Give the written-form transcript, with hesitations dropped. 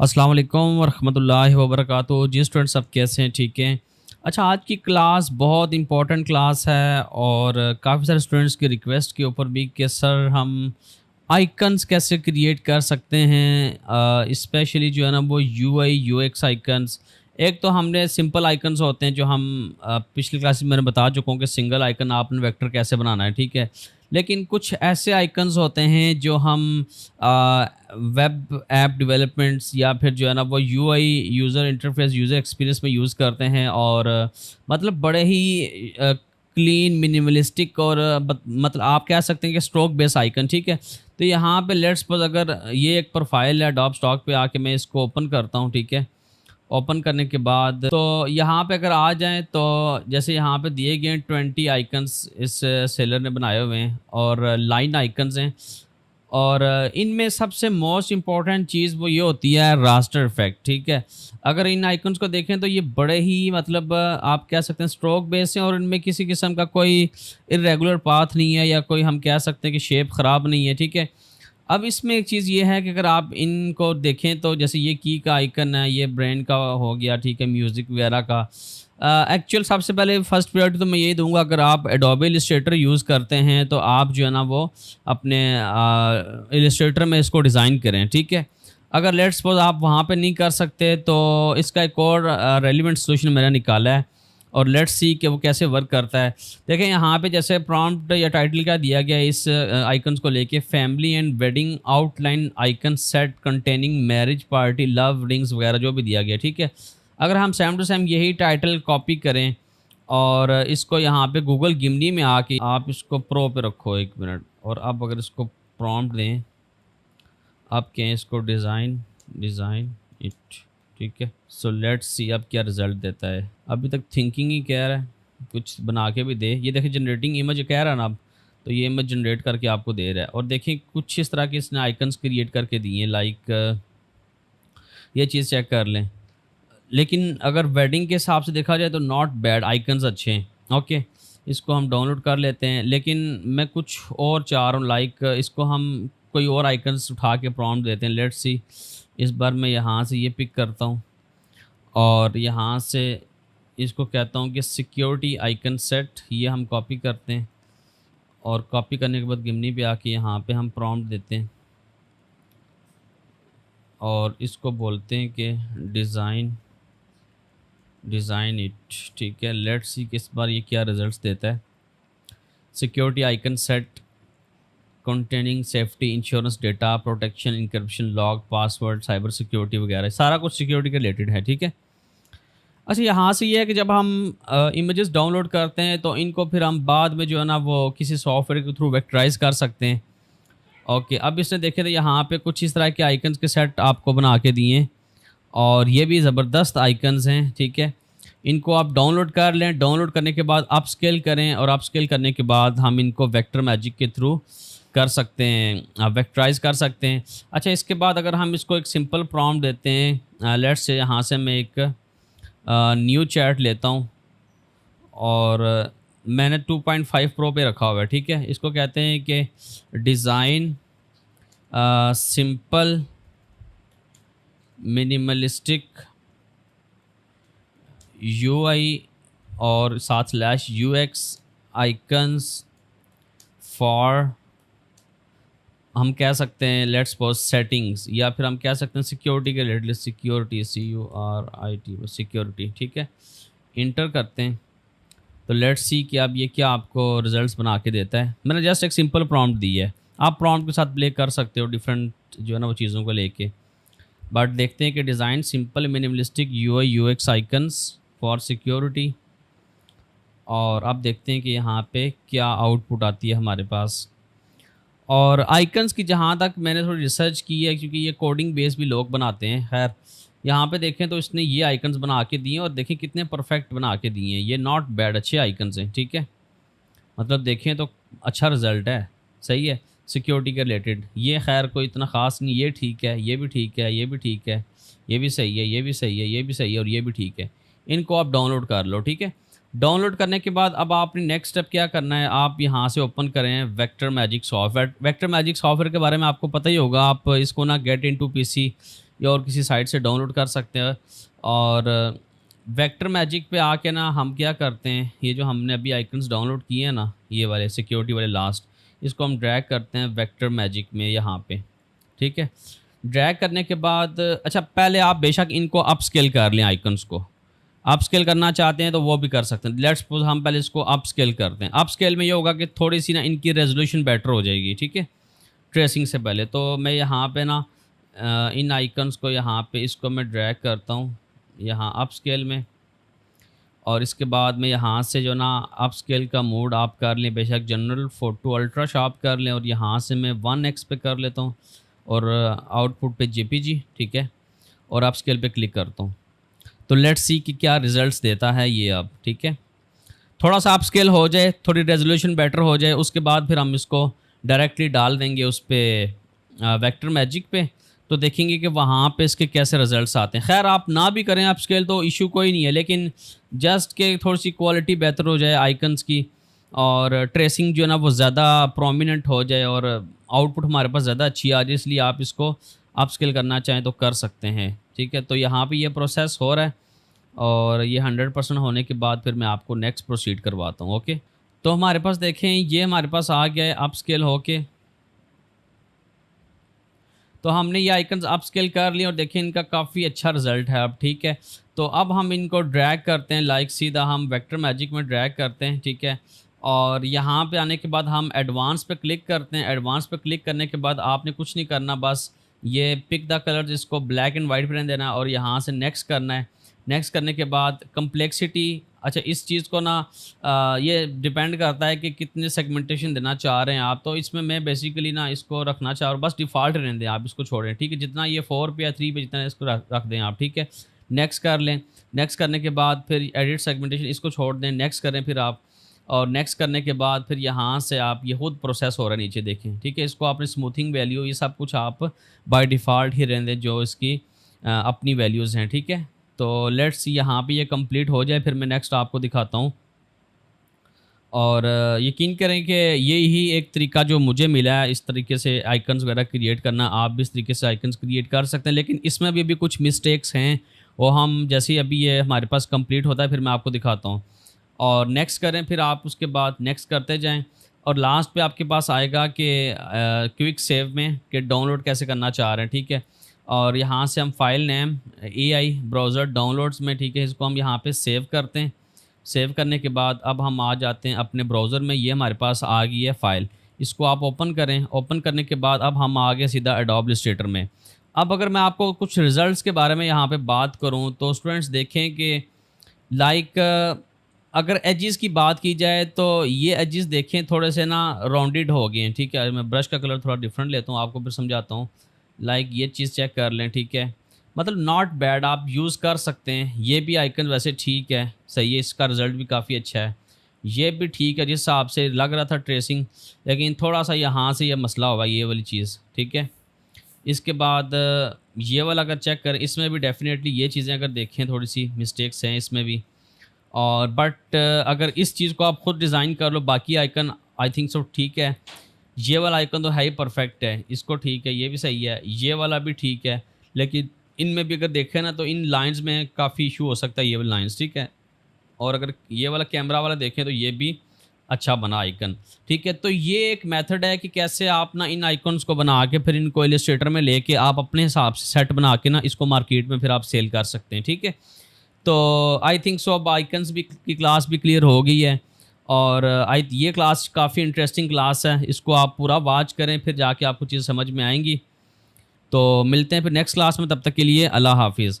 अस्सलाम वालेकुम वरहमतुल्लाहि वबरकातुहू। जी स्टूडेंट सब कैसे हैं? ठीक हैं। अच्छा, आज की क्लास बहुत इम्पोर्टेंट क्लास है और काफ़ी सारे स्टूडेंट्स की रिक्वेस्ट के ऊपर भी कि सर हम आइकन्स कैसे क्रिएट कर सकते हैं, स्पेशली जो है ना वो यूआई यूएक्स आइकन्स। एक तो हमने सिंपल आइकन्स होते हैं जो हम पिछली क्लास में मैंने बता चुका हूँ कि सिंगल आइकन आपने वेक्टर कैसे बनाना है, ठीक है। लेकिन कुछ ऐसे आइकन्स होते हैं जो हम वेब ऐप डेवलपमेंट्स या फिर जो है ना वो UI user interface user experience में यूज़ करते हैं और मतलब बड़े ही क्लीन मिनिमलिस्टिक और मतलब आप कह सकते हैं कि स्ट्रोक बेस आइकन, ठीक है। तो यहाँ पे लेट्स सपोज अगर ये एक प्रोफाइल है अडोब स्टॉक पे आके मैं इसको ओपन करता हूँ, ठीक है। ओपन करने के बाद तो यहाँ पे अगर आ जाएँ तो जैसे यहाँ पे दिए गए हैं 20 आइकन्स इस सेलर ने बनाए हुए हैं और लाइन आइकन्स हैं। और इनमें सबसे मोस्ट इम्पॉर्टेंट चीज़ वो ये होती है रास्टर इफ़ेक्ट, ठीक है। अगर इन आइकन्स को देखें तो ये बड़े ही मतलब आप कह सकते हैं स्ट्रोक बेस हैं और इनमें किसी किस्म का कोई इर्रेगुलर पाथ नहीं है या कोई हम कह सकते हैं कि शेप ख़राब नहीं है, ठीक है। अब इसमें एक चीज़ ये है कि अगर आप इनको देखें तो जैसे ये की का आइकन है, ये ब्रांड का हो गया, ठीक है, म्यूज़िक वगैरह का। एक्चुअल सबसे पहले फर्स्ट प्रायोरिटी तो मैं यही दूँगा, अगर आप एडोबे इलस्ट्रेटर यूज़ करते हैं तो आप जो है ना वो अपने इलस्ट्रेटर में इसको डिज़ाइन करें, ठीक है। अगर लेट्स सपोज़ आप वहाँ पे नहीं कर सकते तो इसका एक और रेलेवेंट सॉल्यूशन मैंने निकाला है और लेट्स सी कि वो कैसे वर्क करता है। देखें यहाँ पे जैसे प्रॉम्प्ट या टाइटल क्या दिया गया है इस आइकन्स को लेके, family and wedding outline icon set containing marriage party love rings वगैरह जो भी दिया गया, ठीक है। अगर हम सेम टू सेम यही टाइटल कॉपी करें और इसको यहाँ पे गूगल गिमनी में आके आप इसको प्रो पे रखो 1 मिनट और अब अगर इसको प्रॉम्प्ट दें, आप कहें इसको डिज़ाइन डिज़ाइन इट, ठीक है। सो लेट्स सी अब क्या रिज़ल्ट देता है। अभी तक थिंकिंग ही कह रहा है, कुछ बना के भी दे। ये देखिए जनरेटिंग इमेज कह रहा है ना अब, तो ये इमेज जनरेट करके आपको दे रहा है और देखिए कुछ इस तरह के इसने आइकन्स क्रिएट करके दिए हैं। लाइक ये चीज़ चेक कर लें। लेकिन अगर वेडिंग के हिसाब से देखा जाए तो नॉट बैड, आइकन्स अच्छे हैं, ओके। इसको हम डाउनलोड कर लेते हैं, लेकिन मैं कुछ और चाह रहा हूँ। लाइक इसको हम कोई और आइकन्स उठा के प्रॉम्प्ट देते हैं। लेट्स सी, इस बार मैं यहाँ से ये पिक करता हूँ और यहाँ से इसको कहता हूँ कि सिक्योरिटी आइकन सेट, ये हम कॉपी करते हैं और कॉपी करने के बाद गिमनी पे आके यहाँ पे हम प्रॉम्प्ट देते हैं और इसको बोलते हैं कि डिज़ाइन डिज़ाइन इट, ठीक है। लेट्स सी कि इस बार ये क्या रिजल्ट्स देता है। Security icon set containing safety insurance data protection encryption log password cyber security वगैरह, सारा कुछ सिक्योरिटी के रिलेटेड है, ठीक है। अच्छा, यहाँ से ये है कि जब हम इमेजेस डाउनलोड करते हैं तो इनको फिर हम बाद में जो है ना वो किसी सॉफ्टवेयर के थ्रू वेक्टराइज कर सकते हैं, ओके। अब इसने देखे तो यहाँ पे कुछ इस तरह के आइकन्स के सेट आपको बना के दिए हैं और ये भी ज़बरदस्त आइकन्स हैं, ठीक है। इनको आप डाउनलोड कर लें, डाउनलोड करने के बाद अपस्केल करें और अपस्केल करने के बाद हम इनको वेक्टर मैजिक के थ्रू कर सकते हैं, वेक्टराइज कर सकते हैं। अच्छा, इसके बाद अगर हम इसको एक सिंपल प्रॉम्प्ट देते हैं, लेट्स से यहाँ से मैं एक न्यू चैट लेता हूँ और मैंने 2.5 प्रो पे रखा हुआ है, ठीक है। इसको कहते हैं कि डिज़ाइन सिंपल मिनिमलिस्टिक यूआई और साथ स्लैश यूएक्स आइकन्स फॉर, हम कह सकते हैं लेट्स सपोज सेटिंग्स, या फिर हम कह सकते हैं सिक्योरिटी के रिलेटेड, सिक्योरिटी CURIT सिक्योरिटी, ठीक है। इंटर करते हैं तो लेट्स सी कि अब ये क्या आपको रिजल्ट्स बना के देता है। मैंने जस्ट एक सिंपल प्रॉम्प्ट दी है, आप प्रॉम्प्ट के साथ प्ले कर सकते हो डिफरेंट जो है ना वो चीज़ों को लेके। बट देखते हैं कि design simple minimalistic UI UX icons for security, और अब देखते हैं कि यहाँ पे क्या आउटपुट आती है हमारे पास। और आइकन्स की जहाँ तक मैंने थोड़ी रिसर्च की है, क्योंकि ये कोडिंग बेस भी लोग बनाते हैं, खैर यहाँ पे देखें तो इसने ये आइकन्स बना के दिए हैं और देखें कितने परफेक्ट बना के दिए हैं। ये नॉट बैड, अच्छे आइकन्स हैं, ठीक है। मतलब देखें तो अच्छा रिजल्ट है, सही है। सिक्योरिटी के रिलेटेड ये खैर कोई इतना ख़ास नहीं, ये ठीक है, ये भी ठीक है, ये भी ठीक है, ये भी सही है, ये भी सही है, ये भी सही है और ये भी ठीक है। इनको आप डाउनलोड कर लो, ठीक है। डाउनलोड करने के बाद अब आपने नेक्स्ट स्टेप क्या करना है, आप यहाँ से ओपन करें vector magic software. Vector magic software के बारे में आपको पता ही होगा, आप इसको ना गेट इनटू पीसी या और किसी साइट से डाउनलोड कर सकते हैं। और वेक्टर मैजिक पे आके ना हम क्या करते हैं, ये जो हमने अभी आइकन्स डाउनलोड किए हैं ना, ये वाले सिक्योरिटी वाले लास्ट, इसको हम ड्रैग करते हैं वेक्टर मैजिक में यहाँ पे, ठीक है। ड्रैग करने के बाद अच्छा पहले आप बेशक इनको अप स्केल कर लें, आइकन्स को अप स्केल करना चाहते हैं तो वो भी कर सकते हैं। लेट्स सपोज हम पहले इसको अप स्केल करते हैं। अप स्केल में ये होगा कि थोड़ी सी ना इनकी रेजोल्यूशन बेटर हो जाएगी, ठीक है, ट्रेसिंग से पहले। तो मैं यहाँ पे ना इन आइकन्स को यहाँ पे इसको मैं ड्रैग करता हूँ यहाँ अप स्केल में, और इसके बाद में यहाँ से जो ना अप स्केल का मोड आप कर लें, बेशक जनरल फोटो अल्ट्रा शार्प कर लें, और यहाँ से मैं 1x पे कर लेता हूँ और आउटपुट पे JPG, ठीक है, और अप स्केल पे क्लिक करता हूँ। तो लेट्स सी कि क्या रिजल्ट्स देता है ये अब, ठीक है। थोड़ा सा अप स्केल हो जाए, थोड़ी रेजोल्यूशन बेटर हो जाए, उसके बाद फिर हम इसको डायरेक्टली डाल देंगे उस पर वेक्टर मैजिक पे, तो देखेंगे कि वहाँ पे इसके कैसे रिजल्ट्स आते हैं। खैर आप ना भी करें अप स्केल तो इशू कोई नहीं है, लेकिन जस्ट के थोड़ी सी क्वालिटी बेहतर हो जाए आइकन्स की, और ट्रेसिंग जो है ना वो ज़्यादा प्रोमिनेंट हो जाए, और आउटपुट हमारे पास ज़्यादा अच्छी आ जाए, इसलिए आप इसको अप स्केल करना चाहें तो कर सकते हैं, ठीक है। तो यहाँ पे ये प्रोसेस हो रहा है, और ये 100% होने के बाद फिर मैं आपको नेक्स्ट प्रोसीड करवाता हूँ, ओके। तो हमारे पास देखें ये हमारे पास आ गया है अप स्केल होके। तो हमने ये आइकन्स अप स्केल कर लिए और देखें इनका काफ़ी अच्छा रिजल्ट है अब, ठीक है। तो अब हम इनको ड्रैग करते हैं, लाइक सीधा हम वेक्टर मैजिक में ड्रैग करते हैं, ठीक है। और यहाँ पे आने के बाद हम एडवांस पे क्लिक करते हैं। एडवांस पे क्लिक करने के बाद आपने कुछ नहीं करना, बस ये पिक द कलर इसको ब्लैक एंड वाइट पे रहने देना, और यहाँ से नेक्स्ट करना है। नेक्स्ट करने के बाद कम्प्लेक्सिटी, अच्छा इस चीज़ को ना ये डिपेंड करता है कि कितने सेगमेंटेशन देना चाह रहे हैं आप। तो इसमें मैं बेसिकली ना इसको रखना चाह रहा हूँ, बस डिफ़ॉल्ट रहने दें, आप इसको छोड़ें, ठीक है। जितना ये 4 पे या 3 पे जितना इसको रख दें आप, ठीक है। नेक्स्ट कर लें। नेक्स्ट करने के बाद फिर एडिट सेगमेंटेशन इसको छोड़ दें, नेक्स्ट करें फिर आप, और नेक्स्ट करने के बाद फिर यहाँ से आप ये खुद प्रोसेस हो रहा है नीचे देखें, ठीक है। इसको आपने स्मूथिंग वैल्यू ये सब कुछ आप बाय डिफ़ॉल्ट ही रहने दें जो इसकी अपनी वैल्यूज़ हैं, ठीक है। तो लेट्स यहाँ पे ये कंप्लीट हो जाए, फिर मैं नेक्स्ट आपको दिखाता हूँ। और यकीन करें कि ये ही एक तरीका जो मुझे मिला है, इस तरीके से आइकन्स वगैरह क्रिएट करना, आप भी इस तरीके से आइकन्स क्रिएट कर सकते हैं। लेकिन इसमें भी अभी कुछ मिस्टेक्स हैं, वो हम जैसे ही अभी ये हमारे पास कंप्लीट होता है फिर मैं आपको दिखाता हूँ। और नेक्स्ट करें, फिर आप उसके बाद नेक्स्ट करते जाएँ, और लास्ट पे आपके पास आएगा कि क्विक सेव में कि डाउनलोड कैसे करना चाह रहे हैं, ठीक है। और यहाँ से हम file name AI browser downloads में, ठीक है, इसको हम यहाँ पे सेव करते हैं। सेव करने के बाद अब हम आ जाते हैं अपने ब्राउज़र में, ये हमारे पास आ गई है फ़ाइल, इसको आप ओपन करें। ओपन करने के बाद अब हम आ गए सीधा एडोब इलस्ट्रेटर में। अब अगर मैं आपको कुछ रिज़ल्ट्स के बारे में यहाँ पे बात करूँ तो स्टूडेंट्स देखें कि लाइक अगर एजेस की बात की जाए तो ये एजेस देखें थोड़े से ना राउंडेड हो गए हैं, ठीक है। मैं ब्रश का कलर थोड़ा डिफरेंट लेता हूँ, आपको फिर समझाता हूँ। लाइक ये चीज़ चेक कर लें, ठीक है, मतलब नॉट बैड, आप यूज़ कर सकते हैं। ये भी आइकन वैसे ठीक है, सही है, इसका रिज़ल्ट भी काफ़ी अच्छा है। ये भी ठीक है जिस हिसाब से लग रहा था ट्रेसिंग, लेकिन थोड़ा सा यहाँ से ये मसला होगा, ये वाली चीज़, ठीक है। इसके बाद ये वाला अगर चेक करें, इसमें भी डेफिनेटली ये चीज़ें अगर देखें थोड़ी सी मिस्टेक्स हैं इसमें भी। और बट अगर इस चीज़ को आप खुद डिज़ाइन कर लो, बाकी आइकन आई थिंक सो ठीक है। ये वाला आइकन तो है ही परफेक्ट है, इसको ठीक है, ये भी सही है, ये वाला भी ठीक है। लेकिन इनमें भी अगर देखें ना तो इन लाइंस में काफ़ी इशू हो सकता है, ये वाली लाइंस, ठीक है। और अगर ये वाला कैमरा वाला देखें तो ये भी अच्छा बना आइकन, ठीक है। तो ये एक मेथड है कि कैसे आप ना इन आइकन्स को बना के फिर इनको इलस्ट्रेटर में लेके आप अपने हिसाब से सेट बना के ना इसको मार्केट में फिर आप सेल कर सकते हैं, ठीक है। तो आई थिंक सो अब आइकन्स भी की क्लास भी क्लियर हो गई है, और ये क्लास काफ़ी इंटरेस्टिंग क्लास है, इसको आप पूरा वॉच करें, फिर जाके आपको चीज़ समझ में आएंगी। तो मिलते हैं फिर नेक्स्ट क्लास में, तब तक के लिए अल्लाह हाफिज़।